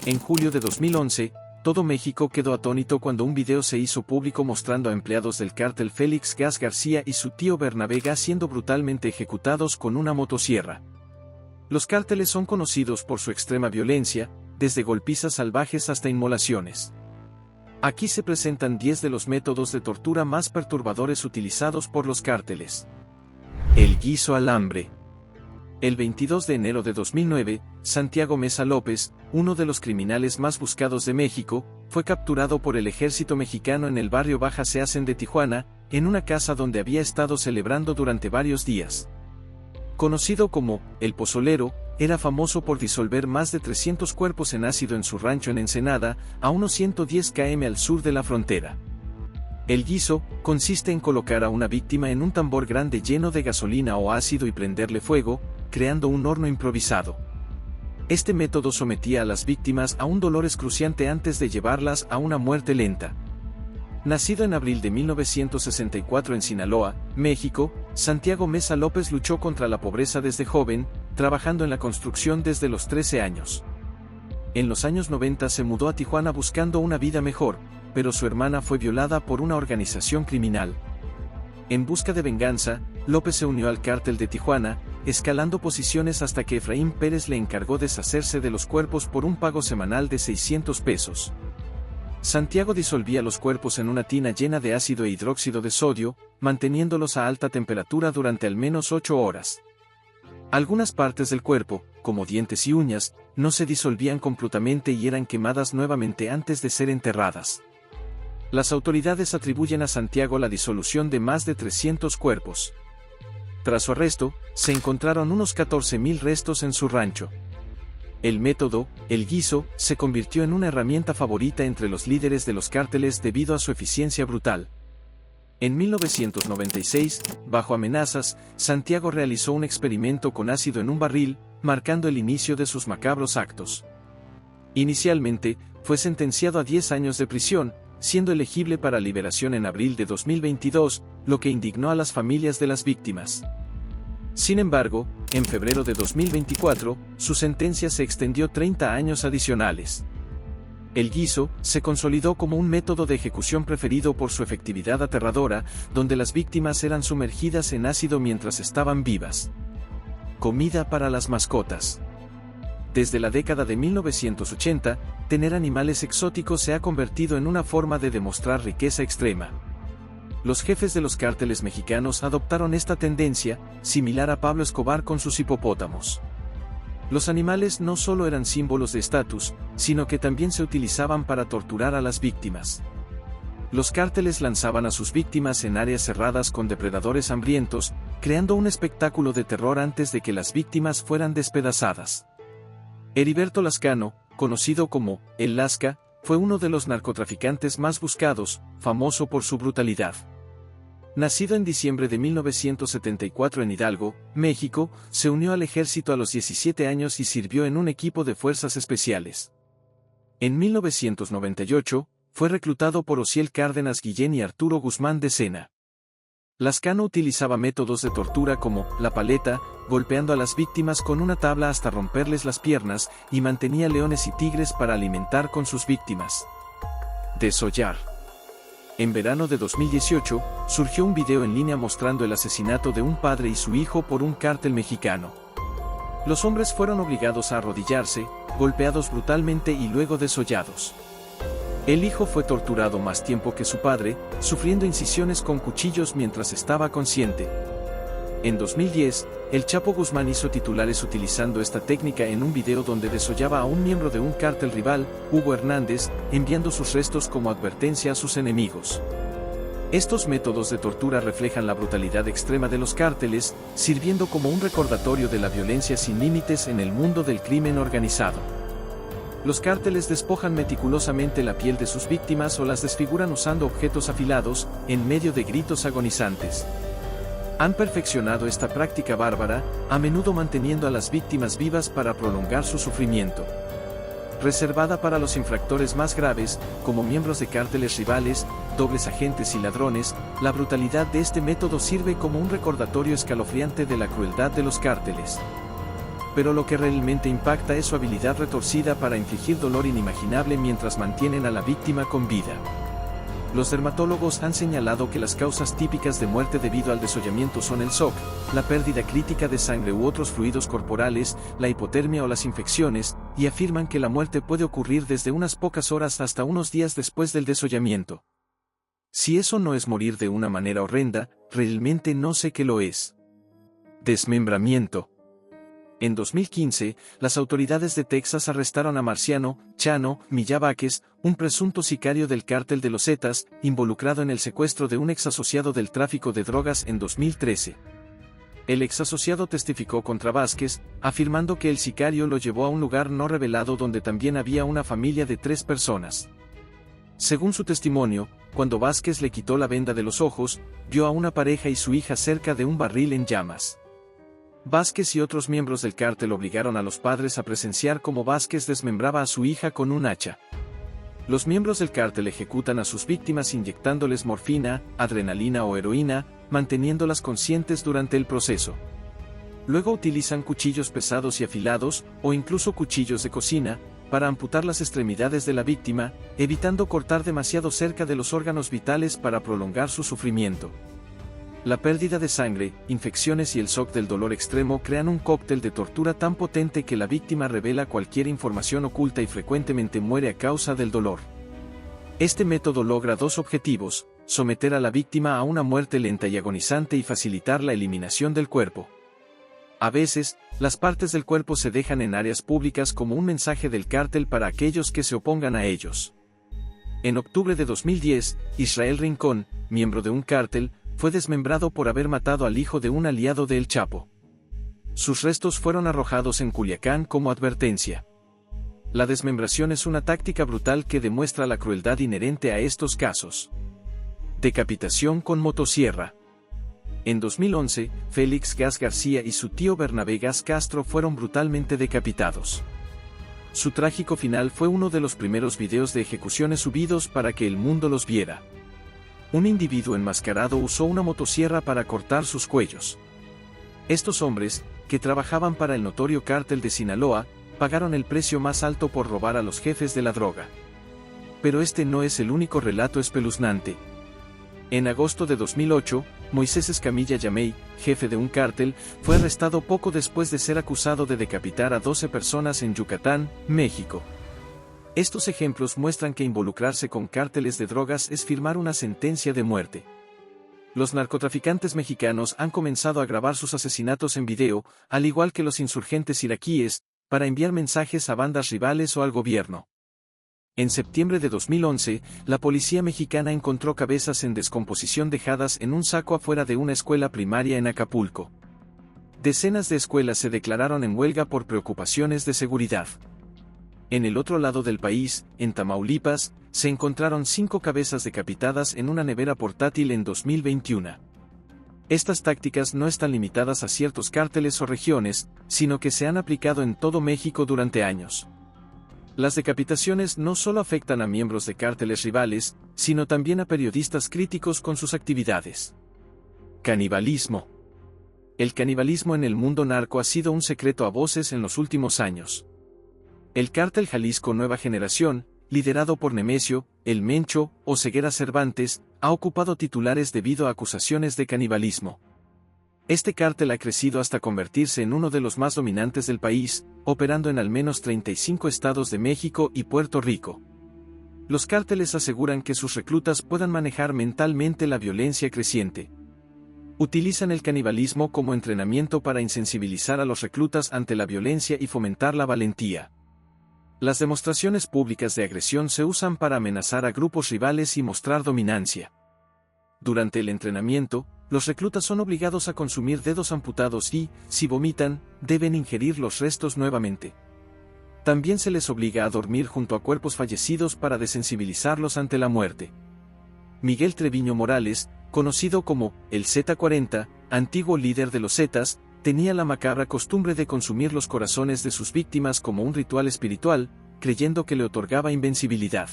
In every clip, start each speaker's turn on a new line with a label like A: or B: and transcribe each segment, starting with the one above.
A: En julio de 2011, todo México quedó atónito cuando un video se hizo público mostrando a empleados del cártel Félix Gas García y su tío Bernabé Gas siendo brutalmente ejecutados con una motosierra. Los cárteles son conocidos por su extrema violencia, desde golpizas salvajes hasta inmolaciones. Aquí se presentan 10 de los métodos de tortura más perturbadores utilizados por los cárteles. El guiso al hambre. El 22 de enero de 2009, Santiago Mesa López, uno de los criminales más buscados de México, fue capturado por el ejército mexicano en el barrio Baja Seacen de Tijuana, en una casa donde había estado celebrando durante varios días. Conocido como El Pozolero, era famoso por disolver más de 300 cuerpos en ácido en su rancho en Ensenada, a unos 110 km al sur de la frontera. El guiso consiste en colocar a una víctima en un tambor grande lleno de gasolina o ácido y prenderle fuego, creando un horno improvisado. Este método sometía a las víctimas a un dolor excruciante antes de llevarlas a una muerte lenta. Nacido en abril de 1964 en Sinaloa, México, Santiago Mesa López luchó contra la pobreza desde joven, trabajando en la construcción desde los 13 años. En los años 90 se mudó a Tijuana buscando una vida mejor, pero su hermana fue violada por una organización criminal. En busca de venganza, López se unió al cártel de Tijuana, escalando posiciones hasta que Efraín Pérez le encargó deshacerse de los cuerpos por un pago semanal de 600 pesos. Santiago disolvía los cuerpos en una tina llena de ácido e hidróxido de sodio, manteniéndolos a alta temperatura durante al menos 8 horas. Algunas partes del cuerpo, como dientes y uñas, no se disolvían completamente y eran quemadas nuevamente antes de ser enterradas. Las autoridades atribuyen a Santiago la disolución de más de 300 cuerpos. Tras su arresto, se encontraron unos 14,000 restos en su rancho. El método, el guiso, se convirtió en una herramienta favorita entre los líderes de los cárteles debido a su eficiencia brutal. En 1996, bajo amenazas, Santiago realizó un experimento con ácido en un barril, marcando el inicio de sus macabros actos. Inicialmente, fue sentenciado a 10 años de prisión, siendo elegible para liberación en abril de 2022, lo que indignó a las familias de las víctimas. Sin embargo, en febrero de 2024, su sentencia se extendió 30 años adicionales. El guiso se consolidó como un método de ejecución preferido por su efectividad aterradora, donde las víctimas eran sumergidas en ácido mientras estaban vivas. Comida para las mascotas. Desde la década de 1980, tener animales exóticos se ha convertido en una forma de demostrar riqueza extrema. Los jefes de los cárteles mexicanos adoptaron esta tendencia, similar a Pablo Escobar con sus hipopótamos. Los animales no solo eran símbolos de estatus, sino que también se utilizaban para torturar a las víctimas. Los cárteles lanzaban a sus víctimas en áreas cerradas con depredadores hambrientos, creando un espectáculo de terror antes de que las víctimas fueran despedazadas. Heriberto Lascano, conocido como El Lasca, fue uno de los narcotraficantes más buscados, famoso por su brutalidad. Nacido en diciembre de 1974 en Hidalgo, México, se unió al ejército a los 17 años y sirvió en un equipo de fuerzas especiales. En 1998, fue reclutado por Osiel Cárdenas Guillén y Arturo Guzmán de Sena. Lascano utilizaba métodos de tortura como la paleta, golpeando a las víctimas con una tabla hasta romperles las piernas, y mantenía leones y tigres para alimentar con sus víctimas. Desollar. En verano de 2018, surgió un video en línea mostrando el asesinato de un padre y su hijo por un cártel mexicano. Los hombres fueron obligados a arrodillarse, golpeados brutalmente y luego desollados. El hijo fue torturado más tiempo que su padre, sufriendo incisiones con cuchillos mientras estaba consciente. En 2010, el Chapo Guzmán hizo titulares utilizando esta técnica en un video donde desollaba a un miembro de un cártel rival, Hugo Hernández, enviando sus restos como advertencia a sus enemigos. Estos métodos de tortura reflejan la brutalidad extrema de los cárteles, sirviendo como un recordatorio de la violencia sin límites en el mundo del crimen organizado. Los cárteles despojan meticulosamente la piel de sus víctimas o las desfiguran usando objetos afilados, en medio de gritos agonizantes. Han perfeccionado esta práctica bárbara, a menudo manteniendo a las víctimas vivas para prolongar su sufrimiento. Reservada para los infractores más graves, como miembros de cárteles rivales, dobles agentes y ladrones, la brutalidad de este método sirve como un recordatorio escalofriante de la crueldad de los cárteles. pero lo que realmente impacta es su habilidad retorcida para infligir dolor inimaginable mientras mantienen a la víctima con vida. Los dermatólogos han señalado que las causas típicas de muerte debido al desollamiento son el shock, la pérdida crítica de sangre u otros fluidos corporales, la hipotermia o las infecciones, y afirman que la muerte puede ocurrir desde unas pocas horas hasta unos días después del desollamiento. Si eso no es morir de una manera horrenda, realmente no sé qué lo es. Desmembramiento. En 2015, las autoridades de Texas arrestaron a Marciano Chano Millaváquez, un presunto sicario del cártel de los Zetas, involucrado en el secuestro de un exasociado del tráfico de drogas en 2013. El exasociado testificó contra Vázquez, afirmando que el sicario lo llevó a un lugar no revelado donde también había una familia de 3 personas. Según su testimonio, cuando Vázquez le quitó la venda de los ojos, vio a una pareja y su hija cerca de un barril en llamas. Vázquez y otros miembros del cártel obligaron a los padres a presenciar cómo Vázquez desmembraba a su hija con un hacha. Los miembros del cártel ejecutan a sus víctimas inyectándoles morfina, adrenalina o heroína, manteniéndolas conscientes durante el proceso. Luego utilizan cuchillos pesados y afilados, o incluso cuchillos de cocina, para amputar las extremidades de la víctima, evitando cortar demasiado cerca de los órganos vitales para prolongar su sufrimiento. La pérdida de sangre, infecciones y el shock del dolor extremo crean un cóctel de tortura tan potente que la víctima revela cualquier información oculta y frecuentemente muere a causa del dolor. Este método logra 2 objetivos: someter a la víctima a una muerte lenta y agonizante y facilitar la eliminación del cuerpo. A veces, las partes del cuerpo se dejan en áreas públicas como un mensaje del cártel para aquellos que se opongan a ellos. En octubre de 2010, Israel Rincón, miembro de un cártel, fue desmembrado por haber matado al hijo de un aliado de El Chapo. Sus restos fueron arrojados en Culiacán como advertencia. La desmembración es una táctica brutal que demuestra la crueldad inherente a estos casos. Decapitación con motosierra. En 2011, Félix Gas García y su tío Bernabé Gas Castro fueron brutalmente decapitados. Su trágico final fue uno de los primeros videos de ejecuciones subidos para que el mundo los viera. Un individuo enmascarado usó una motosierra para cortar sus cuellos. Estos hombres, que trabajaban para el notorio cártel de Sinaloa, pagaron el precio más alto por robar a los jefes de la droga. Pero este no es el único relato espeluznante. En agosto de 2008, Moisés Escamilla Yamey, jefe de un cártel, fue arrestado poco después de ser acusado de decapitar a 12 personas en Yucatán, México. Estos ejemplos muestran que involucrarse con cárteles de drogas es firmar una sentencia de muerte. Los narcotraficantes mexicanos han comenzado a grabar sus asesinatos en video, al igual que los insurgentes iraquíes, para enviar mensajes a bandas rivales o al gobierno. En septiembre de 2011, la policía mexicana encontró cabezas en descomposición dejadas en un saco afuera de una escuela primaria en Acapulco. Decenas de escuelas se declararon en huelga por preocupaciones de seguridad. En el otro lado del país, en Tamaulipas, se encontraron 5 cabezas decapitadas en una nevera portátil en 2021. Estas tácticas no están limitadas a ciertos cárteles o regiones, sino que se han aplicado en todo México durante años. Las decapitaciones no solo afectan a miembros de cárteles rivales, sino también a periodistas críticos con sus actividades. Canibalismo. El canibalismo en el mundo narco ha sido un secreto a voces en los últimos años. El cártel Jalisco Nueva Generación, liderado por Nemesio, El Mencho o Ceguera Cervantes, ha ocupado titulares debido a acusaciones de canibalismo. Este cártel ha crecido hasta convertirse en uno de los más dominantes del país, operando en al menos 35 estados de México y Puerto Rico. Los cárteles aseguran que sus reclutas puedan manejar mentalmente la violencia creciente. Utilizan el canibalismo como entrenamiento para insensibilizar a los reclutas ante la violencia y fomentar la valentía. Las demostraciones públicas de agresión se usan para amenazar a grupos rivales y mostrar dominancia. Durante el entrenamiento, los reclutas son obligados a consumir dedos amputados y, si vomitan, deben ingerir los restos nuevamente. También se les obliga a dormir junto a cuerpos fallecidos para desensibilizarlos ante la muerte. Miguel Treviño Morales, conocido como el Z40, antiguo líder de los Zetas, tenía la macabra costumbre de consumir los corazones de sus víctimas como un ritual espiritual, creyendo que le otorgaba invencibilidad.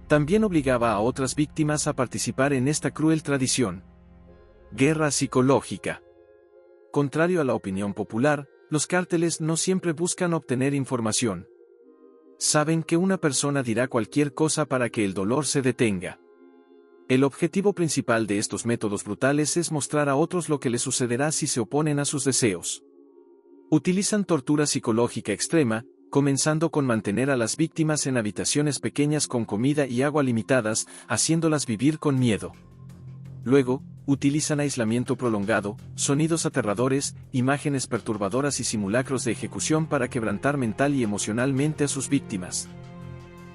A: También obligaba a otras víctimas a participar en esta cruel tradición. Guerra psicológica. Contrario a la opinión popular, Los cárteles no siempre buscan obtener información. Saben que una persona dirá cualquier cosa para que el dolor se detenga. El objetivo principal de estos métodos brutales es mostrar a otros lo que les sucederá si se oponen a sus deseos. Utilizan tortura psicológica extrema, comenzando con mantener a las víctimas en habitaciones pequeñas con comida y agua limitadas, haciéndolas vivir con miedo. Luego, utilizan aislamiento prolongado, sonidos aterradores, imágenes perturbadoras y simulacros de ejecución para quebrantar mental y emocionalmente a sus víctimas.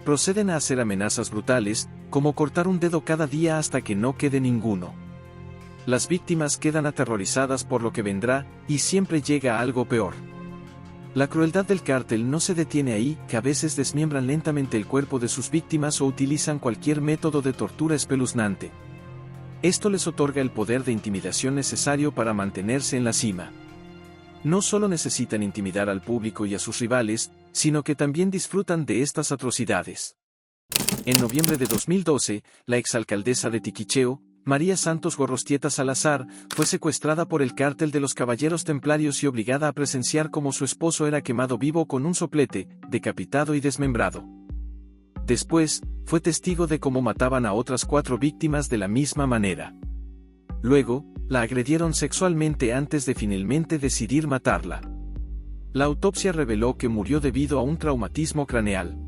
A: Proceden a hacer amenazas brutales, como cortar un dedo cada día hasta que no quede ninguno. Las víctimas quedan aterrorizadas por lo que vendrá, y siempre llega algo peor. La crueldad del cártel no se detiene ahí, que a veces desmiembran lentamente el cuerpo de sus víctimas o utilizan cualquier método de tortura espeluznante. Esto les otorga el poder de intimidación necesario para mantenerse en la cima. No solo necesitan intimidar al público y a sus rivales, sino que también disfrutan de estas atrocidades. En noviembre de 2012, la exalcaldesa de Tiquicheo, María Santos Gorrostieta Salazar, fue secuestrada por el cártel de los Caballeros Templarios y obligada a presenciar cómo su esposo era quemado vivo con un soplete, decapitado y desmembrado. Después, fue testigo de cómo mataban a otras 4 víctimas de la misma manera. Luego, la agredieron sexualmente antes de finalmente decidir matarla. La autopsia reveló que murió debido a un traumatismo craneal.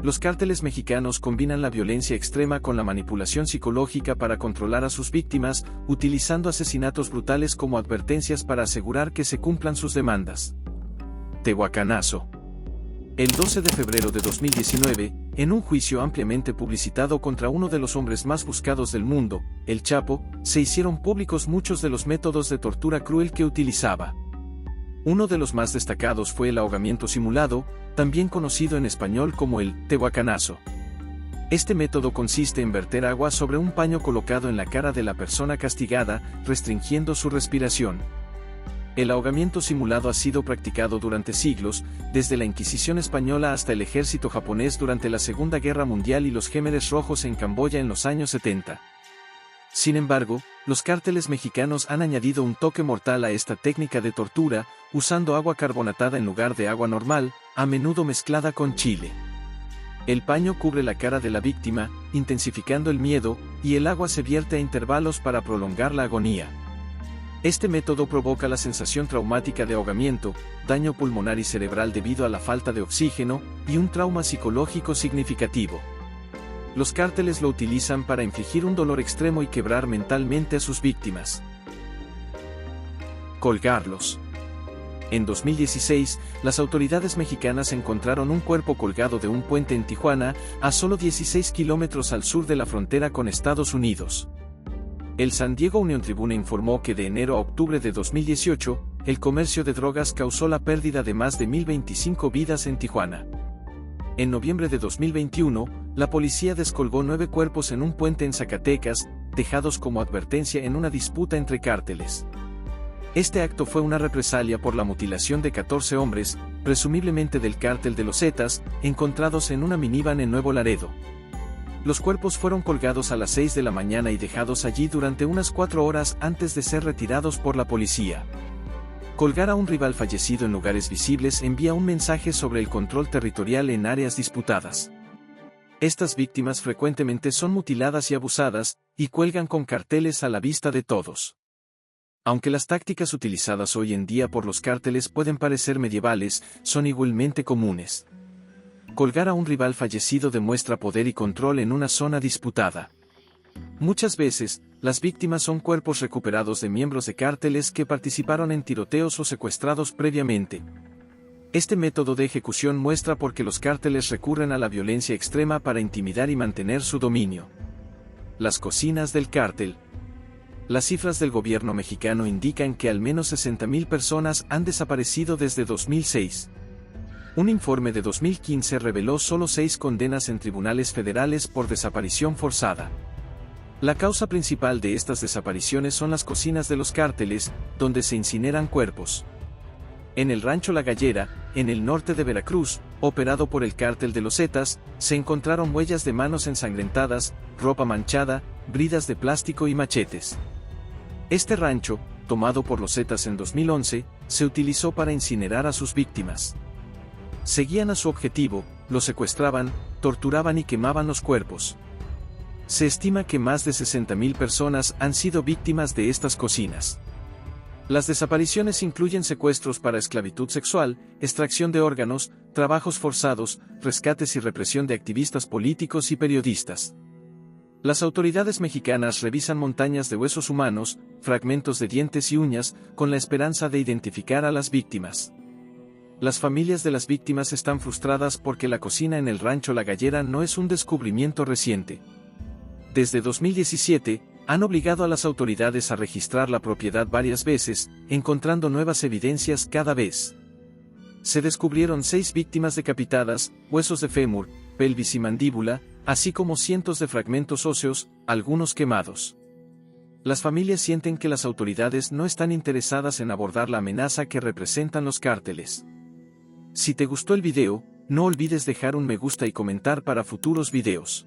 A: Los cárteles mexicanos combinan la violencia extrema con la manipulación psicológica para controlar a sus víctimas, utilizando asesinatos brutales como advertencias para asegurar que se cumplan sus demandas. Tehuacanazo. El 12 de febrero de 2019, en un juicio ampliamente publicitado contra uno de los hombres más buscados del mundo, el Chapo, se hicieron públicos muchos de los métodos de tortura cruel que utilizaba. Uno de los más destacados fue el ahogamiento simulado, también conocido en español como el tehuacanazo. Este método consiste en verter agua sobre un paño colocado en la cara de la persona castigada, restringiendo su respiración. El ahogamiento simulado ha sido practicado durante siglos, desde la Inquisición española hasta el ejército japonés durante la Segunda Guerra Mundial y los Khmeres Rojos en Camboya en los años 70. Sin embargo, los cárteles mexicanos han añadido un toque mortal a esta técnica de tortura, usando agua carbonatada en lugar de agua normal, a menudo mezclada con chile. El paño cubre la cara de la víctima, intensificando el miedo, y el agua se vierte a intervalos para prolongar la agonía. Este método provoca la sensación traumática de ahogamiento, daño pulmonar y cerebral debido a la falta de oxígeno, y un trauma psicológico significativo. Los cárteles lo utilizan para infligir un dolor extremo y quebrar mentalmente a sus víctimas. Colgarlos. En 2016, las autoridades mexicanas encontraron un cuerpo colgado de un puente en Tijuana, a solo 16 kilómetros al sur de la frontera con Estados Unidos. El San Diego Union Tribune informó que de enero a octubre de 2018, el comercio de drogas causó la pérdida de más de 1,025 vidas en Tijuana. En noviembre de 2021, la policía descolgó 9 cuerpos en un puente en Zacatecas, dejados como advertencia en una disputa entre cárteles. Este acto fue una represalia por la mutilación de 14 hombres, presumiblemente del cártel de los Zetas, encontrados en una minivan en Nuevo Laredo. Los cuerpos fueron colgados a las 6 de la mañana y dejados allí durante unas 4 horas antes de ser retirados por la policía. Colgar a un rival fallecido en lugares visibles envía un mensaje sobre el control territorial en áreas disputadas. Estas víctimas frecuentemente son mutiladas y abusadas, y cuelgan con carteles a la vista de todos. Aunque las tácticas utilizadas hoy en día por los cárteles pueden parecer medievales, son igualmente comunes. Colgar a un rival fallecido demuestra poder y control en una zona disputada. Muchas veces, las víctimas son cuerpos recuperados de miembros de cárteles que participaron en tiroteos o secuestrados previamente. Este método de ejecución muestra por qué los cárteles recurren a la violencia extrema para intimidar y mantener su dominio. Las cocinas del cártel. Las cifras del gobierno mexicano indican que al menos 60,000 personas han desaparecido desde 2006. Un informe de 2015 reveló solo 6 condenas en tribunales federales por desaparición forzada. La causa principal de estas desapariciones son las cocinas de los cárteles, donde se incineran cuerpos. En el rancho La Gallera, en el norte de Veracruz, operado por el cártel de los Zetas, se encontraron huellas de manos ensangrentadas, ropa manchada, bridas de plástico y machetes. Este rancho, tomado por los Zetas en 2011, se utilizó para incinerar a sus víctimas. Seguían a su objetivo, los secuestraban, torturaban y quemaban los cuerpos. Se estima que más de 60.000 personas han sido víctimas de estas cocinas. Las desapariciones incluyen secuestros para esclavitud sexual, extracción de órganos, trabajos forzados, rescates y represión de activistas políticos y periodistas. Las autoridades mexicanas revisan montañas de huesos humanos, fragmentos de dientes y uñas, con la esperanza de identificar a las víctimas. Las familias de las víctimas están frustradas porque la cocina en el rancho La Gallera no es un descubrimiento reciente. Desde 2017, han obligado a las autoridades a registrar la propiedad varias veces, encontrando nuevas evidencias cada vez. Se descubrieron 6 víctimas decapitadas, huesos de fémur, pelvis y mandíbula, así como cientos de fragmentos óseos, algunos quemados. Las familias sienten que las autoridades no están interesadas en abordar la amenaza que representan los cárteles. Si te gustó el video, no olvides dejar un me gusta y comentar para futuros videos.